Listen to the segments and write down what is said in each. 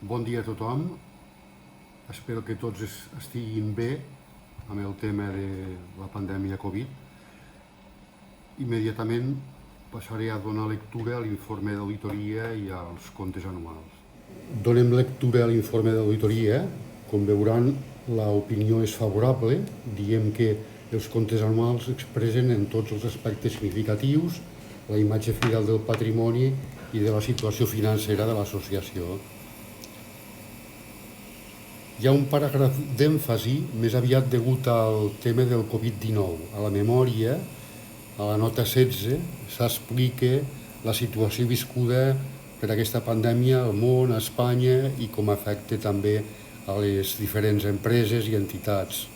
Bon dia a tothom. Espero que tots estiguin bé amb el tema de la pandèmia Covid. Immediatament passaré a donar lectura a l'informe d'auditoria i als comptes anuals. Donem lectura a l'informe d'auditoria. Com veuran, l'opinió és favorable. Diem que els comptes anuals expressen en tots els aspectes significatius la imatge fidel del patrimoni i de la situació financera de l'associació. Hi ha un paràgraf d'èmfasi més aviat degut al tema del Covid-19. A la memòria, a la nota 16, s'explica la situació viscuda per aquesta pandèmia al món, a Espanya i com afecta també a les diferents empreses i entitats.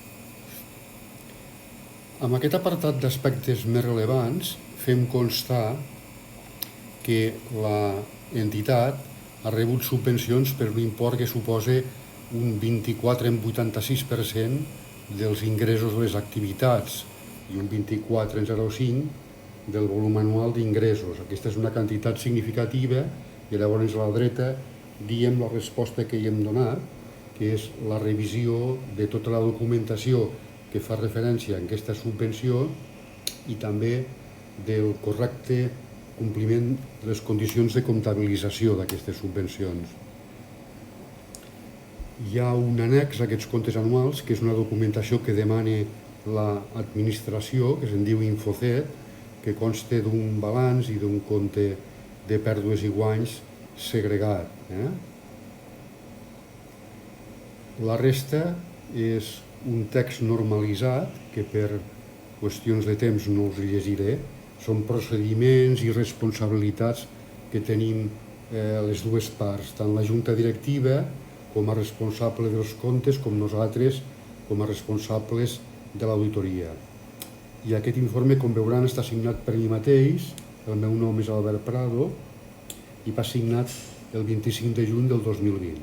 Amb aquest apartat d'aspectes més rellevants, fem constar que l'entitat ha rebut subvencions per un import que suposa un 24,86% dels ingressos de les activitats i un 24,05% del volum anual d'ingressos. Aquesta és una quantitat significativa i llavors a la dreta diem la resposta que hi hem donat, que és la revisió de tota la documentació que fa referència a aquesta subvenció i també del correcte compliment de les condicions de comptabilització d'aquestes subvencions. Hi ha un annex a aquests comptes anuals, que és una documentació que demana l'administració, que se'n diu Infocet, que consta d'un balanç i d'un compte de pèrdues i guanys segregat. La resta és un text normalitzat, que per qüestions de temps no us llegiré. Són procediments i responsabilitats que tenim les dues parts, tant la Junta Directiva com a responsable dels comptes, com nosaltres, com a responsables de l'auditoria. I aquest informe, com veuran, està signat per mi mateix, el meu nom és Albert Prado, i va signat el 25 de juny del 2020.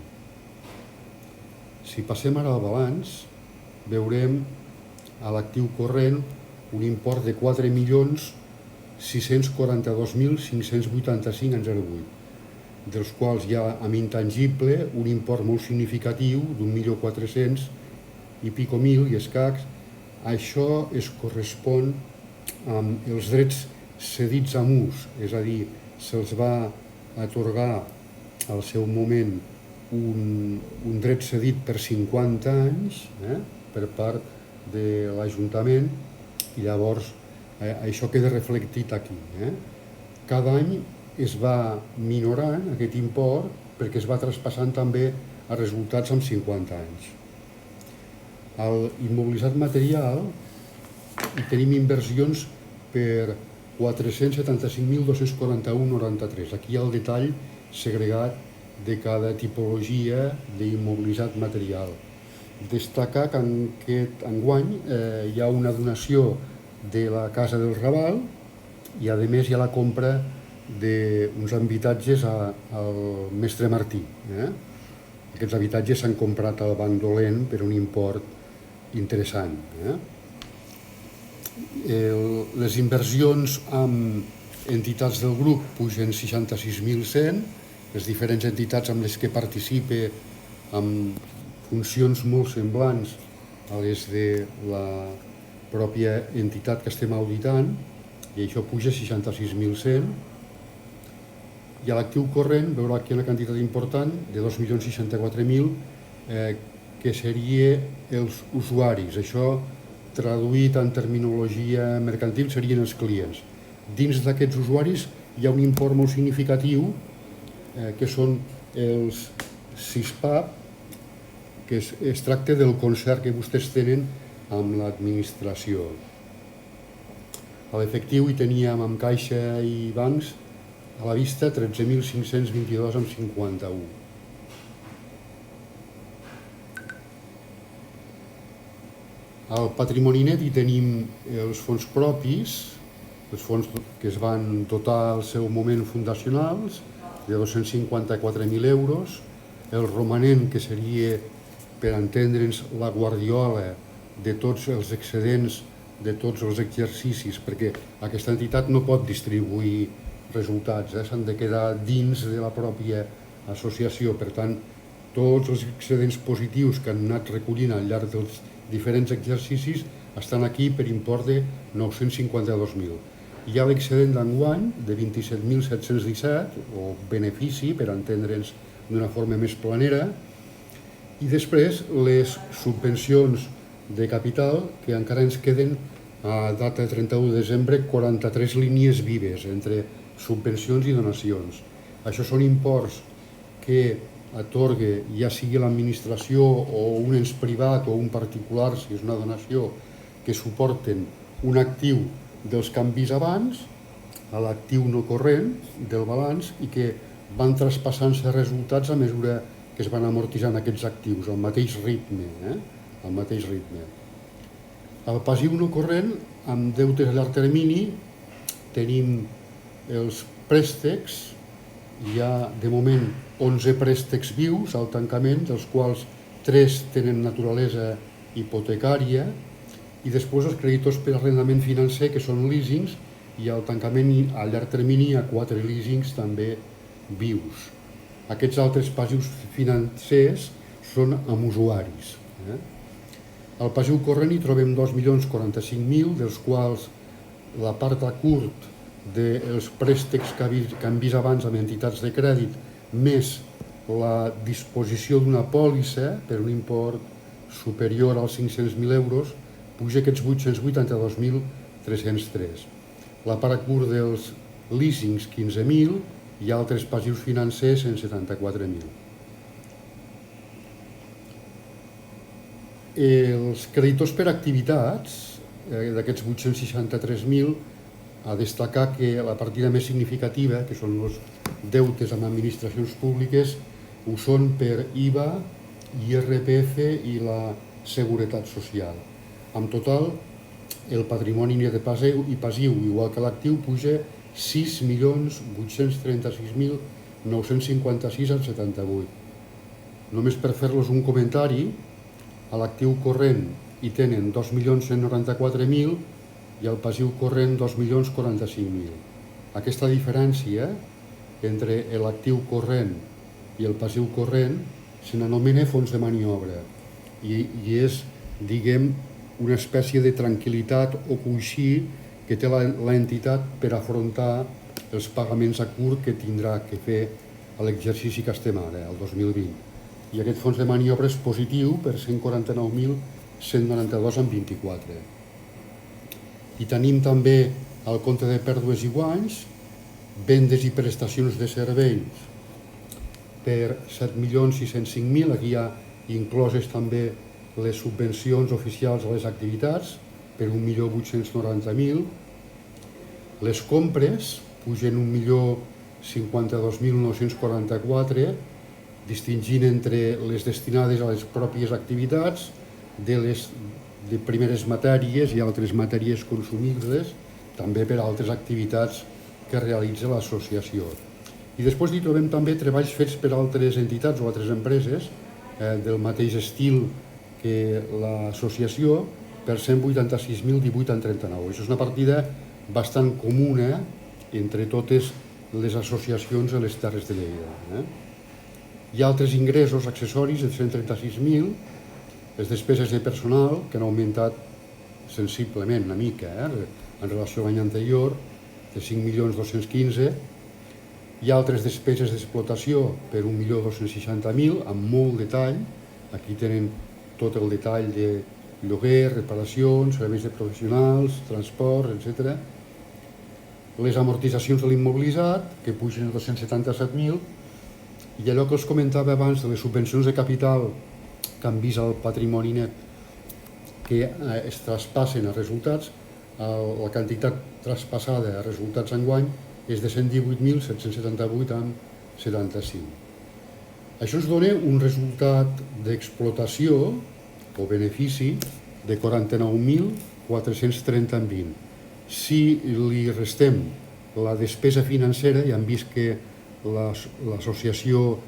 Si passem ara al balanç, veurem a l'actiu corrent un import de 4.642.585,08, dels quals hi ha amb intangible un import molt significatiu d'1.400.000 i pico mil i escacs. Això es correspon amb els drets cedits a ús, és a dir, se'ls va atorgar al seu moment un dret cedit per 50 anys per part de l'Ajuntament i llavors això queda reflectit aquí. Cada any es va minorant aquest import perquè es va traspassant també a resultats amb 50 anys. A l'immobilitzat material hi tenim inversions per 475.241,93. Aquí hi ha el detall segregat de cada tipologia d'immobilitzat material. Destacar que enguany hi ha una donació de la Casa del Raval i a més hi ha la compra d'uns habitatges al Mestre Martí. Aquests habitatges s'han comprat al Banc Dolent per un import interessant. Les inversions amb entitats del grup pugen 66.100, les diferents entitats amb les que participa amb funcions molt semblants a les de la pròpia entitat que estem auditant, i això puja 66.100. I a l'actiu corrent veurà que hi ha una quantitat important de 2.064.000 que seria els usuaris. Això, traduït en terminologia mercantil, serien els clients. Dins d'aquests usuaris hi ha un import molt significatiu que són els CISPAP, que es tracta del concert que vostès tenen amb l'administració. A l'efectiu hi teníem amb caixa i bancs a la vista 13.522,51. Al patrimoni net hi tenim els fons propis, els fons que es van dotar al seu moment fundacionals, de 254.000 euros, el romanent, que seria, per entendre'ns, la guardiola de tots els excedents de tots els exercicis, perquè aquesta entitat no pot distribuir resultats, s'han de quedar dins de la pròpia associació. Per tant, tots els excedents positius que han anat recollint al llarg dels diferents exercicis estan aquí per import de 952.000. Hi ha l'excedent d'enguany de 27.717, o benefici, per entendre'ns d'una forma més planera, i després les subvencions de capital, que encara ens queden a data de 31 de desembre 43 línies vives entre subvencions i donacions. Això són imports que atorga ja sigui l'administració o un ens privat o un particular, si és una donació, que suporten un actiu dels canvis abans a l'actiu no corrent del balanç i que van traspassant-se resultats a mesura que es van amortitzant aquests actius al mateix ritme. Al mateix ritme. Al passiu no corrent, amb deutes a llarg termini, tenim els préstecs. Hi ha de moment 11 préstecs vius al tancament, dels quals 3 tenen naturalesa hipotecària, i després els creditors per arrendament financer, que són leasings, i al tancament a llarg termini hi ha 4 leasings també vius. Aquests altres passius financers són amb usuaris. Al passiu corrent hi trobem 2.045.000, dels quals la part a curt dels préstecs que han vist abans amb entitats de crèdit, més la disposició d'una pòlissa per un import superior als 500.000 euros, puja aquests 882.303. La part a curt dels leasings, 15.000, i altres passius financers, 174.000. Els creditors per activitats, d'aquests 863.000, a destacar que la partida més significativa, que són els deutes amb administracions públiques, ho són per IVA, IRPF i la Seguretat Social. En total, el patrimoni net de passiu i passiu, igual que l'actiu, puja 6.836.956,78. Només per fer-los un comentari, a l'actiu corrent hi tenen 2.194.000 i al passiu corrent 2.045.000. Aquesta diferència entre l'actiu corrent i el passiu corrent se n'anomena fons de maniobra i és, diguem, una espècie de tranquil·litat o coixí que té l'entitat per afrontar els pagaments a curt que tindrà que fer a l'exercici que estem ara, el 2020. I aquest fons de maniobra és positiu per 149.192,24. I tenim també al compte de pèrdues i guanys, vendes i prestacions de serveis per 7.605.000, aquí hi ha incloses també les subvencions oficials a les activitats per 1.890.000. Les compres pugen 1.052.944, distingint entre les destinades a les pròpies activitats, de primeres matèries i altres matèries consumibles, també per altres activitats que realitza l'associació. I després hi trobem també treballs fets per altres entitats o altres empreses del mateix estil que l'associació per 186.018,39. Això és una partida bastant comuna entre totes les associacions de les Terres de Lleida. Hi ha altres ingressos accessoris de 136.000, les despeses de personal, que han augmentat sensiblement una mica en relació a l'any anterior, de 5.215.000. Hi ha altres despeses d'explotació per 1.260.000, amb molt detall. Aquí tenen tot el detall de lloguer, reparacions, serveis de professionals, transport, etc. Les amortitzacions de l'immobilitzat, que pugen a 277.000, i allò que els comentava abans de les subvencions de capital que han vist el patrimoni net que es traspassen a resultats, la quantitat traspassada a resultats enguany és de 118.778,75. Això ens dona un resultat d'explotació o benefici de 49.430,20. Si li restem la despesa financera, ja hem vist que l'associació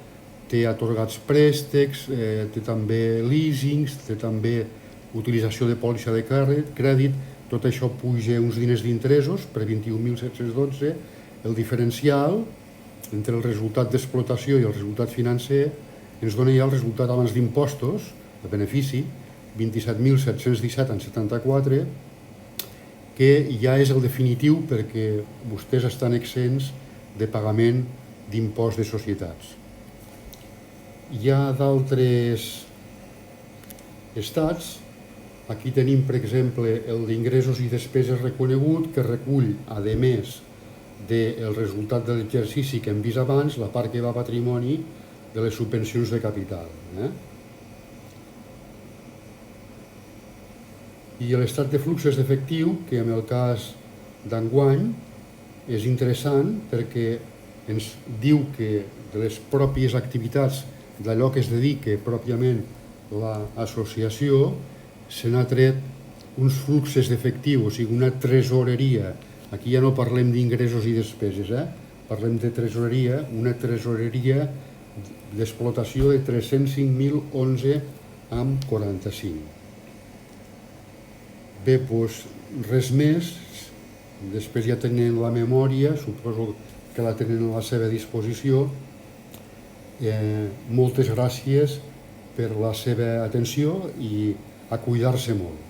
té atorgats préstecs, té també leasings, té també utilització de pòlissa de crèdit, tot això puja uns diners d'interessos per 21.712, el diferencial entre el resultat d'explotació i el resultat financer ens dona ja el resultat abans d'impostos, de benefici, 27.717,74, que ja és el definitiu perquè vostès estan exempts de pagament d'impost de societats. Hi ha d'altres estats. Aquí tenim, per exemple, el d'ingressos i despeses reconegut, que recull, a més del resultat de l'exercici que hem vist abans, la part que va a patrimoni de les subvencions de capital. I l'estat de fluxos d'efectiu, que en el cas d'enguany és interessant perquè ens diu que de les pròpies activitats, d'allò que es dedica pròpiament l'associació, se n'ha tret uns fluxos d'efectiu, o sigui, una tresoreria. Aquí ja no parlem d'ingressos i despeses, parlem de tresoreria, una tresoreria d'explotació de 305.011,45. Bé, doncs res més. Després ja tenen la memòria, suposo que la tenen a la seva disposició. Moltes gràcies per la seva atenció i a cuidar-se molt.